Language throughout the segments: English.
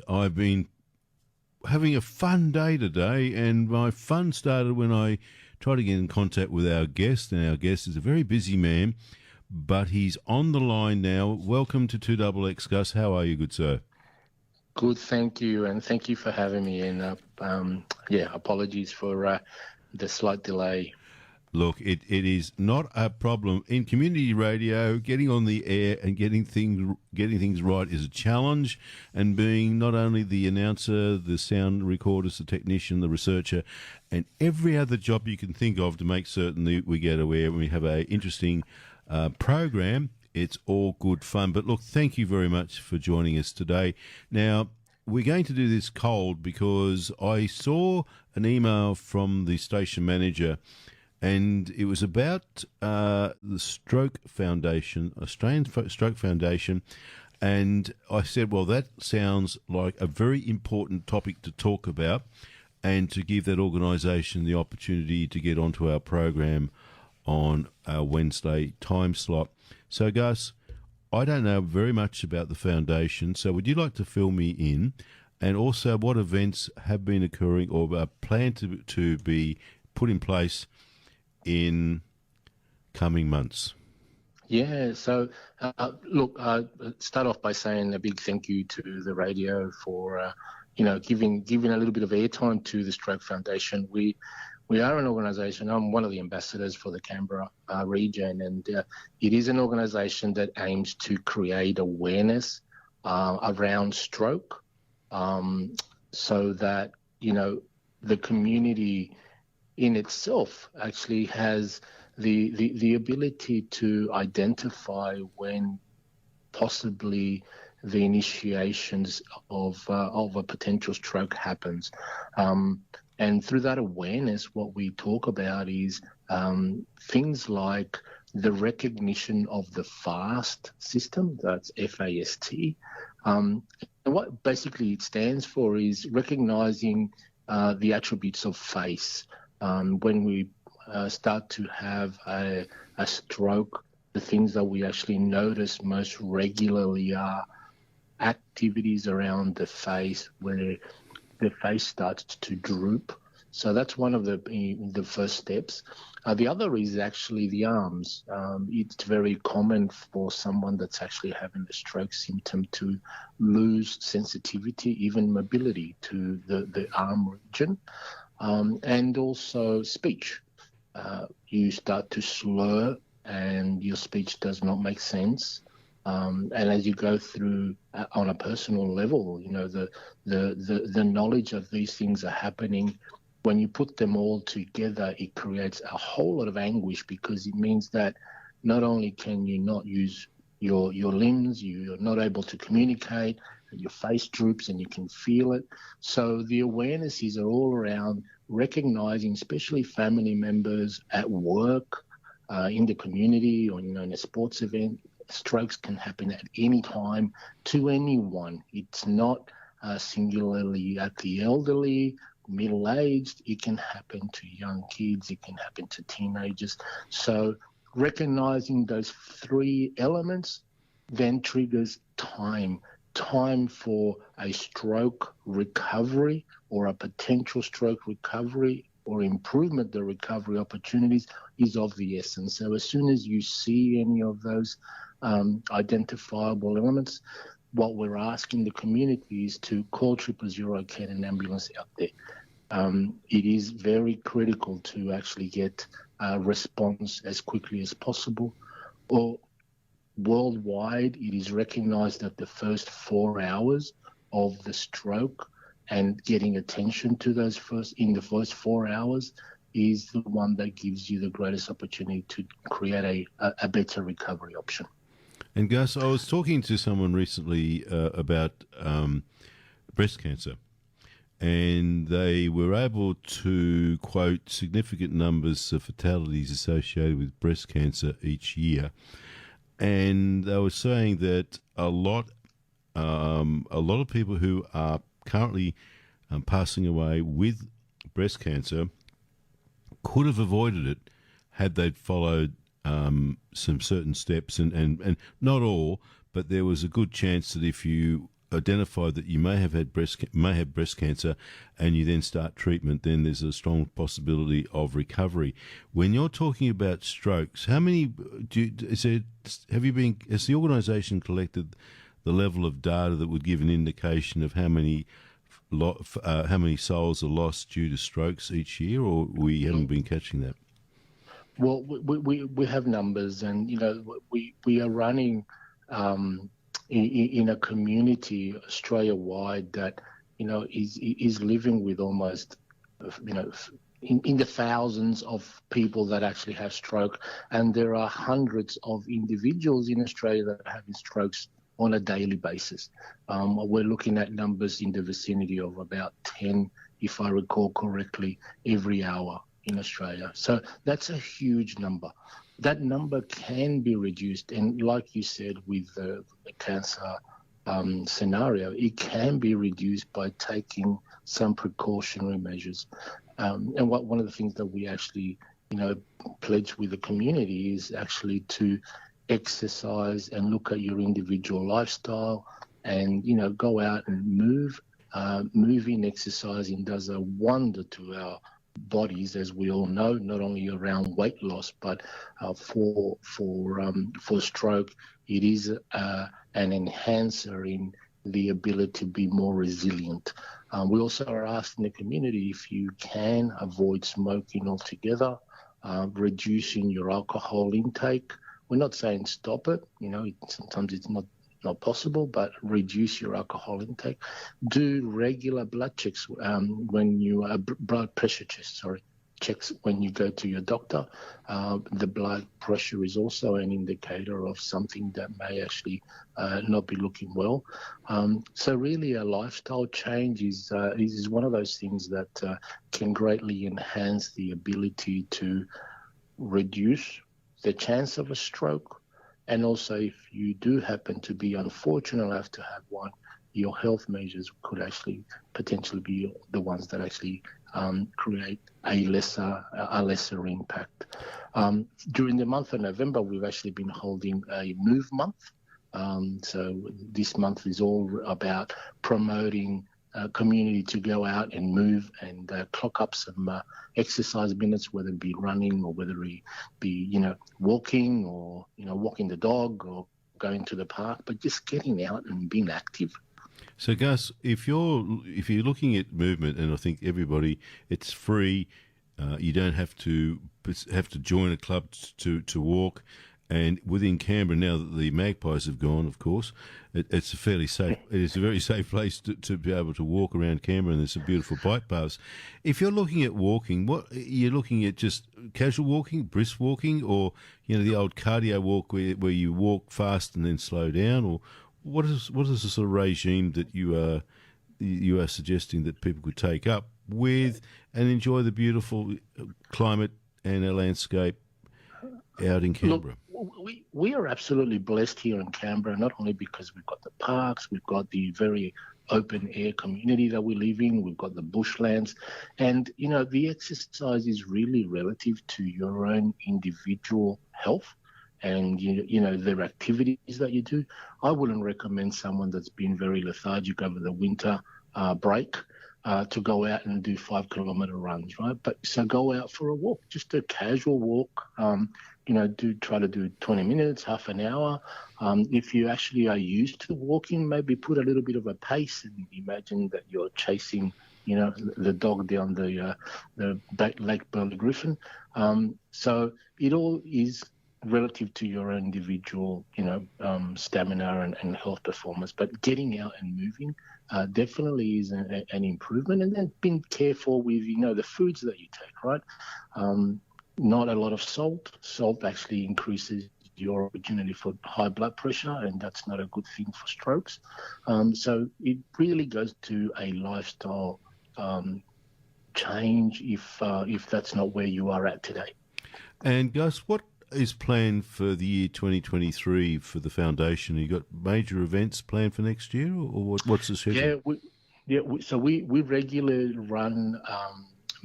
I've been having a fun day today, and my fun started when I tried to get in contact with our guest, and our guest is a very busy man, but he's on the line now. Welcome to 2XX, Gus. How are you, good sir? Good, thank you, and thank you for having me. And apologies for the slight delay. Look, it is not a problem. In community radio, getting on the air and getting things right is a challenge, and being not only the announcer, the sound recordist, the technician, the researcher, and every other job you can think of to make certain that we get aware and we have an interesting program, it's all good fun. But look, thank you very much for joining us today. Now, we're going to do this cold because I saw an email from the station manager, and it was about the Stroke Foundation, Australian Stroke Foundation, and I said, well, that sounds like a very important topic to talk about and to give that organisation the opportunity to get onto our program on our Wednesday time slot. So, Gus, I don't know very much about the foundation, so would you like to fill me in? And also what events have been occurring or are planned to be put in place in coming months? Yeah, so start off by saying a big thank you to the radio for giving a little bit of airtime to the Stroke Foundation. We are an organisation. I'm one of the ambassadors for the Canberra region, and it is an organisation that aims to create awareness around stroke, so that the community in itself actually has the ability to identify when possibly the initiations of a potential stroke happens. And through that awareness, what we talk about is things like the recognition of the FAST system, that's F-A-S-T. And what basically it stands for is recognizing the attributes of face. When we start to have a stroke, the things that we actually notice most regularly are activities around the face where the face starts to droop. So that's one of the first steps. The other is actually the arms. It's very common for someone that's actually having a stroke symptom to lose sensitivity, even mobility to the arm region. And also speech. You start to slur and your speech does not make sense. And as you go through on a personal level, the knowledge of these things are happening. When you put them all together, it creates a whole lot of anguish, because it means that not only can you not use your limbs, you're not able to communicate, and your face droops and you can feel it. So the awarenesses are all around recognizing, especially family members at work, in the community, or in a sports event. Strokes can happen at any time to anyone. It's not singularly at the elderly, middle-aged. It can happen to young kids. It can happen to teenagers. So recognizing those three elements then triggers time for a stroke recovery or a potential stroke recovery or improvement. The recovery opportunities is of the essence. So as soon as you see any of those identifiable elements, what we're asking the community is to call 000, get an ambulance out there. It is very critical to actually get a response as quickly as possible. Or worldwide, it is recognized that the first 4 hours of the stroke and getting attention to those in the first 4 hours is the one that gives you the greatest opportunity to create a better recovery option. And Gus, I was talking to someone recently about breast cancer, and they were able to quote significant numbers of fatalities associated with breast cancer each year. And they were saying that a lot of people who are currently passing away with breast cancer could have avoided it had they followed some certain steps, and not all, but there was a good chance that if you identified that you may have breast cancer, and you then start treatment, then there's a strong possibility of recovery. When you're talking about strokes, how many has the organisation collected the level of data that would give an indication of how many souls are lost due to strokes each year, or we haven't been catching that? Well, we have numbers, and we are running in a community Australia-wide that is living with almost in the thousands of people that actually have stroke, and there are hundreds of individuals in Australia that are having strokes on a daily basis. We're looking at numbers in the vicinity of about 10, if I recall correctly, every hour in Australia. So that's a huge number. That number can be reduced, and like you said, with the cancer scenario, it can be reduced by taking some precautionary measures. And one of the things that we actually, pledge with the community is actually to exercise and look at your individual lifestyle, and go out and move. Moving, exercising does a wonder to our bodies, as we all know, not only around weight loss, but for stroke, it is an enhancer in the ability to be more resilient. We also are asking the community if you can avoid smoking altogether, reducing your alcohol intake. We're not saying stop it, sometimes it's not possible, but reduce your alcohol intake. Do regular blood checks when you blood pressure checks when you go to your doctor. The blood pressure is also an indicator of something that may actually not be looking well. So really, a lifestyle change is one of those things that can greatly enhance the ability to reduce the chance of a stroke. And also, if you do happen to be unfortunate enough to have one, your health measures could actually potentially be the ones that actually create a lesser impact. During the month of November, we've actually been holding a Move Month. So this month is all about promoting community to go out and move and clock up some exercise minutes, whether it be running or whether it be walking or walking the dog or going to the park, but just getting out and being active. So Gus, if you're looking at movement, and I think everybody, it's free, you don't have to join a club to walk. And within Canberra, now that the magpies have gone, of course, it's a fairly safe. It is a very safe place to be able to walk around Canberra, and there's some beautiful bike paths. If you're looking at walking, what you're looking at, just casual walking, brisk walking, or the old cardio walk where you walk fast and then slow down, or what is the sort of regime that you are suggesting that people could take up with and enjoy the beautiful climate and our landscape out in Canberra? Look, we are absolutely blessed here in Canberra, not only because we've got the parks, we've got the very open air community that we live in, we've got the bushlands, and the exercise is really relative to your own individual health and their activities that you do. I wouldn't recommend someone that's been very lethargic over the winter break to go out and do 5-kilometre runs, right? But so go out for a walk, just a casual walk. Try to do 20 minutes, half an hour. If you actually are used to walking, maybe put a little bit of a pace and imagine that you're chasing, the dog down the Lake Burley Griffin. So it all is relative to your individual, stamina and health performance. But getting out and moving definitely is an improvement. And then being careful with, the foods that you take, right? Not a lot of salt. Salt actually increases your opportunity for high blood pressure, and that's not a good thing for strokes. So it really goes to a lifestyle change if that's not where you are at today. And Gus, what is planned for the year 2023 for the foundation? You got major events planned for next year, or what's the schedule? So we regularly run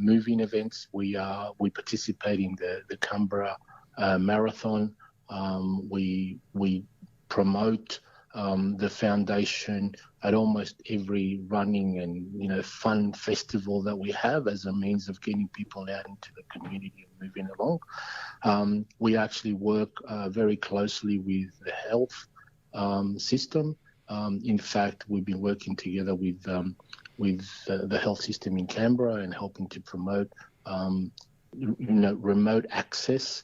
moving events. We participate in the Canberra Marathon. We promote the foundation at almost every running and fun festival that we have as a means of getting people out into the community and moving along. We actually work very closely with the health system. In fact, we've been working together with the health system in Canberra and helping to promote remote access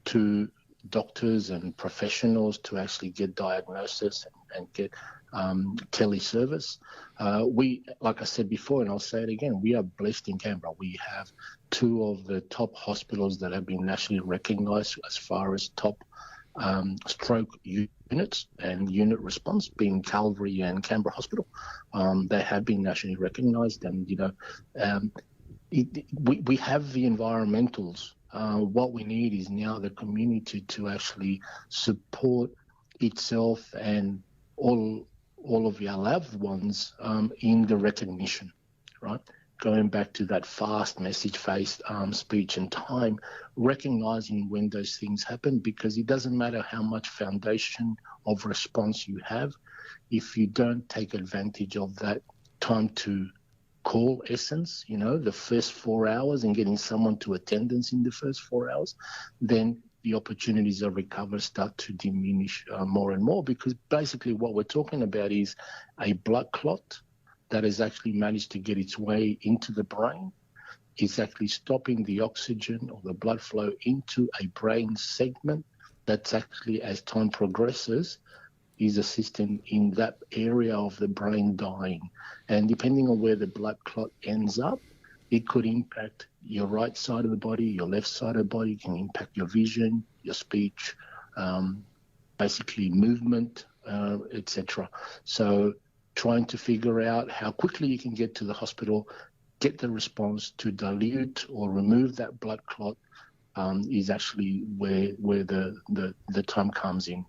to doctors and professionals to actually get diagnosis and get teleservice. We, like I said before, and I'll say it again, we are blessed in Canberra. We have two of the top hospitals that have been nationally recognised as far as top stroke units and unit response, being Calvary and Canberra Hospital. They have been nationally recognised, and we have the environmentals. What we need is now the community to actually support itself and all of our loved ones in the recognition, right? Going back to that fast message-based speech and time, recognizing when those things happen, because it doesn't matter how much foundation of response you have, if you don't take advantage of that time to call essence, the first 4 hours and getting someone to attendance in the first 4 hours, then the opportunities of recovery start to diminish more and more, because basically what we're talking about is a blood clot that has actually managed to get its way into the brain. It's actually stopping the oxygen or the blood flow into a brain segment that's actually, as time progresses, is assisting in that area of the brain dying. And depending on where the blood clot ends up, it could impact your right side of the body, your left side of the body, it can impact your vision, your speech, basically movement, etc. So trying to figure out how quickly you can get to the hospital, get the response to dilute or remove that blood clot is actually where the time comes in.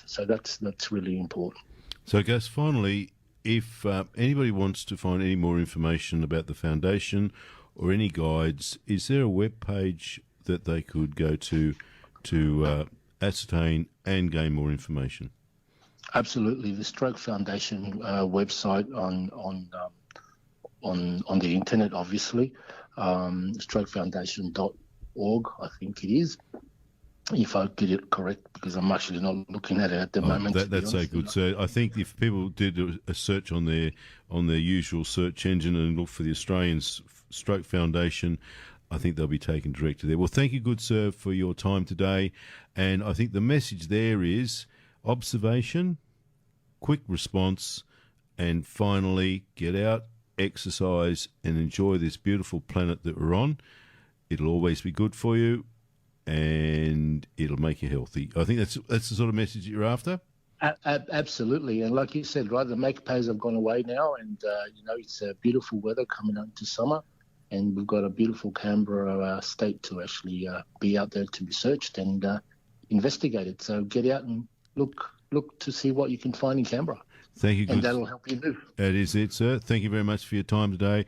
So that's really important. So, Gus, finally, if anybody wants to find any more information about the foundation or any guides, is there a web page that they could go to ascertain and gain more information? Absolutely. The Stroke Foundation website on the internet, obviously, strokefoundation.org, I think it is, if I get it correct, because I'm actually not looking at it at the moment. That's so good. So I think if people did a search on their usual search engine and look for the Australian Stroke Foundation, I think they'll be taken direct to there. Well, thank you, good sir, for your time today. And I think the message there is observation, quick response, and finally get out, exercise, and enjoy this beautiful planet that we're on. It'll always be good for you, and it'll make you healthy. I think that's the sort of message you're after. Absolutely, and like you said, right, the make-pays have gone away now, and it's beautiful weather coming up to summer, and we've got a beautiful Canberra state to actually be out there to be searched and investigated. So get out and look to see what you can find in Canberra. Thank you, and that'll help you move. That is it, sir. Thank you very much for your time today.